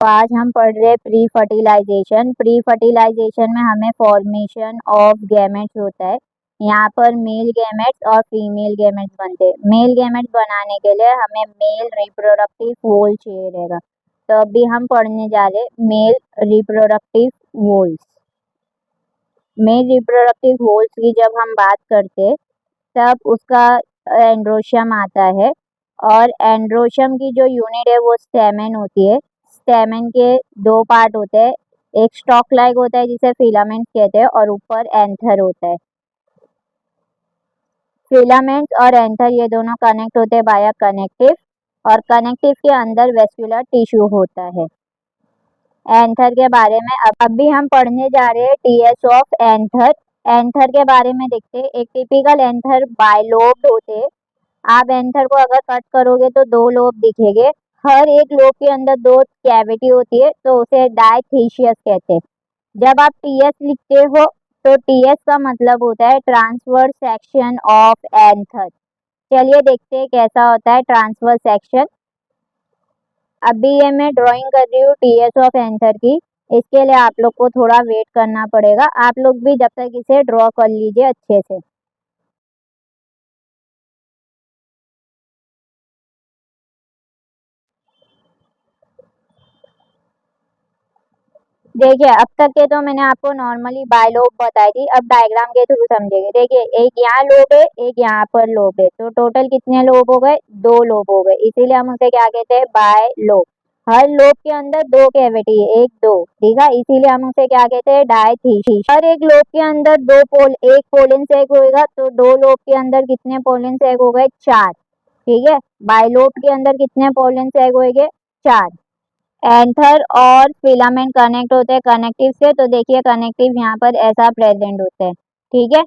तो आज हम पढ़ रहे प्री फर्टिलाइजेशन। प्री फर्टिलाइजेशन में हमें फॉर्मेशन ऑफ गैमेट्स होता है। यहाँ पर मेल गैमेट्स और फीमेल गैमेट्स बनते हैं। मेल गैमेट्स बनाने के लिए हमें मेल रिप्रोडक्टिव वॉल चाहिए रहेगा। तो अभी हम पढ़ने जा रहे male reproductive walls. Male reproductive walls की जब हम बात करते तब उसका एंड्रोशियम आता है, और एंड्रोशियम की जो यूनिट है वो स्टेमेन होती है। स्टेमेन के दो पार्ट होते हैं, एक स्टॉक लाइक होता है जिसे फिलामेंट कहते हैं, और ऊपर एंथर होता है। फिलामेंट और एंथर ये दोनों कनेक्ट होते हैं बाया कनेक्टिव, और कनेक्टिव के अंदर वेस्कुलर टिश्यू होता है। एंथर के बारे में अभी हम पढ़ने जा रहे हैं टीएस ऑफ एंथर। एंथर के बारे में देखते हैं। एक टिपिकल एंथर बाइलोब्ड होते हैं। आप एंथर को अगर कट करोगे तो दो लोब दिखेंगे। हर एक लोब के अंदर दो कैविटी होती है, तो उसे डायथीशियस कहते हैं। जब आप टीएस लिखते हो तो टीएस का मतलब होता है ट्रांसवर्स सेक्शन ऑफ एंथर। चलिए देखते हैं कैसा होता है ट्रांसवर्स सेक्शन। अभी ये मैं ड्राइंग कर रही हूँ टीएस ऑफ एंथर की। इसके लिए आप लोग को थोड़ा वेट करना पड़ेगा। आप लोग भी जब तक इसे ड्रॉ कर लीजिए अच्छे से। देखिए, अब तक के तो मैंने आपको नॉर्मली बायलोब बताई थी, अब डायग्राम के थ्रू समझेंगे। देखिए, एक यहाँ लोब है, एक यहाँ पर लोब है, तो टोटल कितने लोब हो गए? दो लोब हो गए, इसीलिए हम उसे क्या कहते हैं? बायलोब। हर लोब के अंदर दो कैविटी है, एक दो, ठीक है, इसीलिए हम उसे क्या कहते हैं? डायथीशियस। हर एक लोब के अंदर दो पोल, एक पोलन सेक होगा, तो दो लोब के अंदर कितने पोलन सेक हो गए? चार, ठीक है। बायलोब के अंदर कितने पोलन सेक होंगे? चार। एंथर और फिलामेंट कनेक्ट होते हैं कनेक्टिव से, तो देखिए कनेक्टिव यहाँ पर ऐसा प्रेजेंट होता है, ठीक है।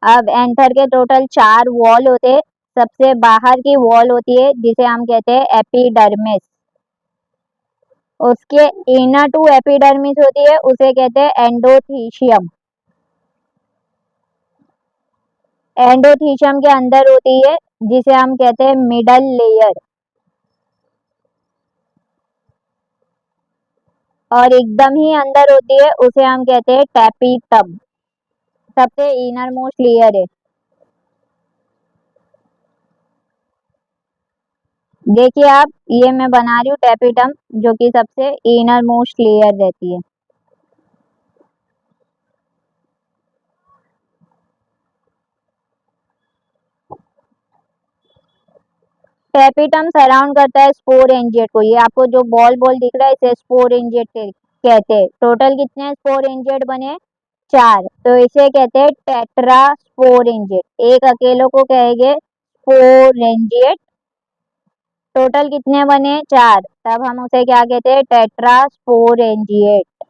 अब एंथर के टोटल चार वॉल होते हैं। सबसे बाहर की वॉल होती है जिसे हम कहते हैं एपिडर्मिस। उसके इनर टू एपिडर्मिस होती है, उसे कहते हैं एंडोथीशियम। एंडोथीशियम के अंदर होती है जिसे हम कहते हैं मिडल लेयर, और एकदम ही अंदर होती है उसे हम कहते हैं टैपिटम। सबसे इनर मोस्ट लेयर है। देखिए आप, ये मैं बना रही हूँ टैपिटम, जो कि सबसे इनर मोस्ट लेयर रहती है। टैपिटम सराउंड करता है स्पोर एंजियट को। ये आपको जो बॉल बॉल दिख रहा है इसे स्पोर एंजियट कहते हैं। टोटल कितने स्पोर एंजियट बने? चार, तो इसे कहते हैं टेट्रा स्पोर एंजियट। एक अकेले को कहेंगे स्पोर एंजियट। टोटल कितने बने? चार, तब हम उसे क्या कहते हैं? टेट्रा स्पोर एंजियट।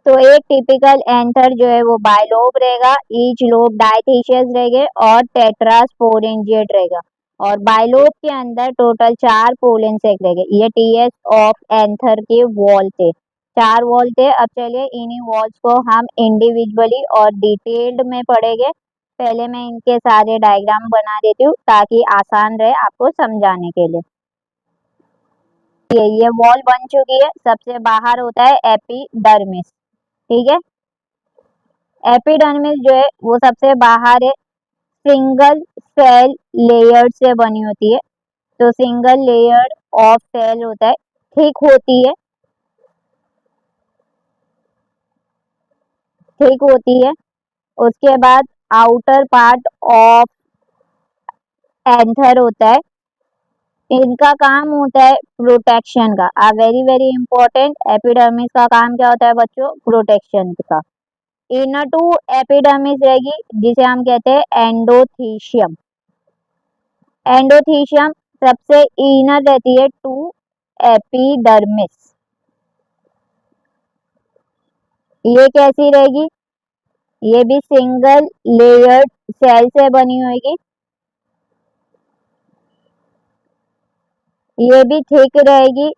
तो एक टिपिकल एंथर जो है वो बायलोब रहेगा, ईच लोब डायथीशियस रहेंगे, और टेट्रा स्पोरेंजिएट रहेगा। और बायलोब के अंदर टोटल चार पोलन सेक रहेंगे। ये टीएस ऑफ एंथर के वॉल थे, चार वॉल थे। अब चलिए इन्हीं वॉल्स को हम इंडिविजुअली और डिटेल्ड में पढ़ेंगे। पहले मैं इनके सारे डायग्राम बना देती हूँ ताकि आसान रहे आपको समझाने के लिए। ये वॉल बन चुकी है। सबसे बाहर होता है एपिडर्मिस, ठीक है। एपिडर्मिस जो है वो सबसे बाहर है, सिंगल सेल लेयर से बनी होती है। तो सिंगल लेयर ऑफ सेल होता है, थिक होती है, थिक होती है। उसके बाद आउटर पार्ट ऑफ एंथर होता है। इनका काम होता है प्रोटेक्शन का। वेरी वेरी इंपॉर्टेंट, एपिडर्मिस का काम क्या होता है बच्चों? प्रोटेक्शन का। इनर टू एपिडर्मिस रहेगी जिसे हम कहते हैं एंडोथीशियम। एंडोथीशियम सबसे इनर रहती है टू एपिडर्मिस। ये कैसी रहेगी? ये भी सिंगल लेयर्ड सेल से बनी होगी। ये भी थिक रहेगी।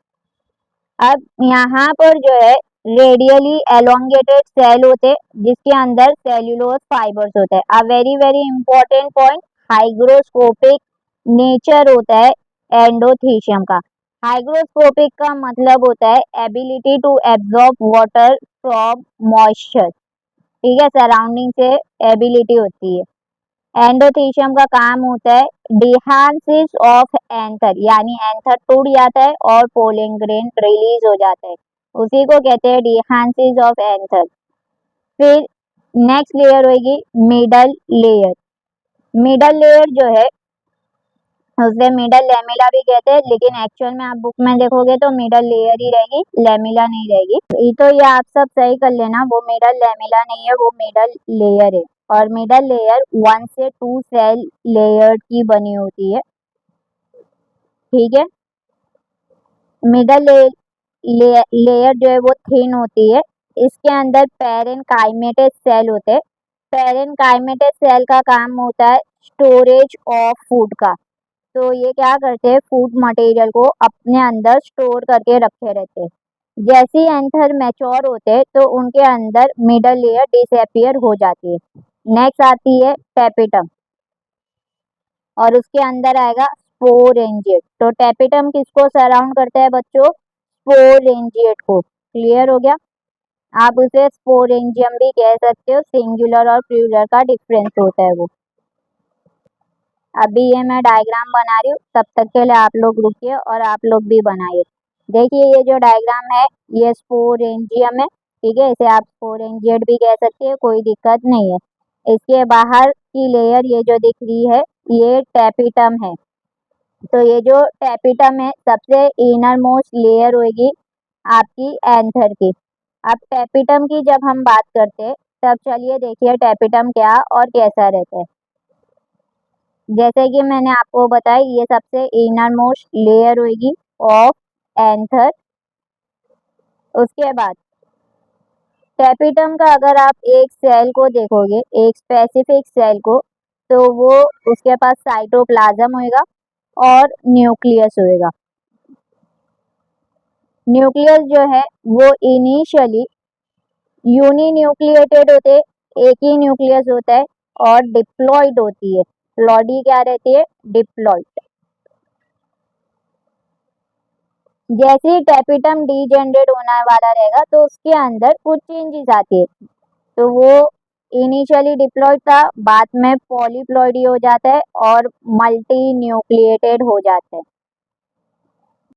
अब यहाँ पर जो है रेडियली एलोंगेटेड सेल होते हैं जिसके अंदर सेल्यूलोज फाइबर्स होते हैं। Very very important point, hygroscopic nature होता है एंडोथीशियम का। हाइग्रोस्कोपिक का मतलब होता है ability to absorb water from moisture, ठीक है, सराउंडिंग से एबिलिटी होती है। एंडोथीशियम का काम होता है डिहांसिस ऑफ एंथर, यानी एंथर टूट जाता है और पोलन ग्रेन रिलीज हो जाता है, उसी को कहते हैं डिहांसिस ऑफ एंथर। फिर नेक्स्ट लेयर होगी मिडल लेयर। मिडल लेयर जो है उसे मिडल लेमिला भी कहते हैं, लेकिन एक्चुअल में आप बुक में देखोगे तो मिडल लेयर ही रहेगी, लेमिला नहीं रहेगी। ये आप सब सही कर लेना, वो मिडल लेमिला नहीं है, वो मिडल लेयर है। और मिडल लेयर 1 से 2 सेल लेयर की बनी होती है, ठीक है। मिडल लेयर जो है वो थिन होती है। इसके अंदर पेरेनकाइमेटस सेल होते हैं। पेरेनकाइमेटस सेल का काम होता है स्टोरेज ऑफ फूड का। तो ये क्या करते हैं, फूड मटेरियल को अपने अंदर स्टोर करके रखे रहते हैं। जैसे ही एंथर मैच्योर होते हैं तो उनके अंदर मिडल लेयर डिसअपियर हो जाती है। नेक्स्ट आती है टेपिटम, और उसके अंदर आएगा स्पोरेंजिएट। तो टेपिटम किसको सराउंड करता है बच्चों, स्पोरेंजिएट को। क्लियर हो गया। आप उसे स्पोरेंजियम भी कह सकते हो, सिंगुलर और प्लूरल का डिफरेंस होता है वो। अभी ये मैं डायग्राम बना रही हूँ, तब तक के लिए आप लोग रुकिए और आप लोग भी बनाइए। देखिए ये जो डायग्राम है ये स्पोरेंजियम है, ठीक है, इसे आप स्पोरेंजिएट भी कह सकते हैं, कोई दिक्कत नहीं है। इसके बाहर की लेयर ये जो दिख रही है ये टेपिटम है। तो ये जो टेपिटम है सबसे इनर मोस्ट लेयर होगी आपकी एंथर की। अब टेपिटम की जब हम बात करते हैं तब चलिए देखिए टेपिटम क्या और कैसा रहता है। जैसे कि मैंने आपको बताया ये सबसे इनर मोस्ट लेयर होगी ऑफ एंथर। उसके बाद टेपिटम का अगर आप एक सेल को देखोगे, एक स्पेसिफिक सेल को, तो वो उसके पास साइटोप्लाज्म होएगा और न्यूक्लियस होएगा। न्यूक्लियस जो है वो इनिशियली यूनिन्यूक्लिएटेड होते, एक ही न्यूक्लियस होता है, और डिप्लॉइड होती है। प्लॉडी क्या रहती है, डिप्लॉइड। जैसे ही टेपिटम डीजेनरेट होने वाला रहेगा तो उसके अंदर कुछ चेंजेस आती है। तो वो इनिशियली डिप्लॉइड था, बाद में पॉलीप्लॉइडी हो जाता है और मल्टी न्यूक्लिएटेड हो जाता है।